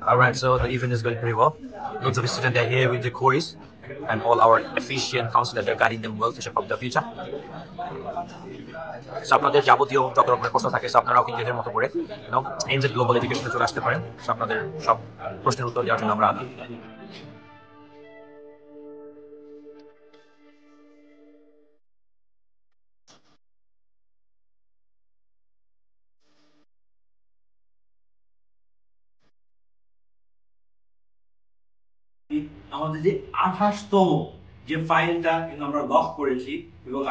Alright, so the event is going pretty well. Lots of students are here with the queries, and all our efficient counselors are guiding them well to shape up the future. So আপনাদের যাবতীয় যত রকমের প্রশ্ন থাকে আপনারাও কিন্তু এদের মতো করে এনজেড গ্লোবাল এডুকেশনে চলে আসতে পারেন। আপনাদের সব প্রশ্নের উত্তর দেওয়ার জন্য আমরা আমাদের যে 28তম যে ফাইলটা কিন্তু আমরা লক করেছি এবং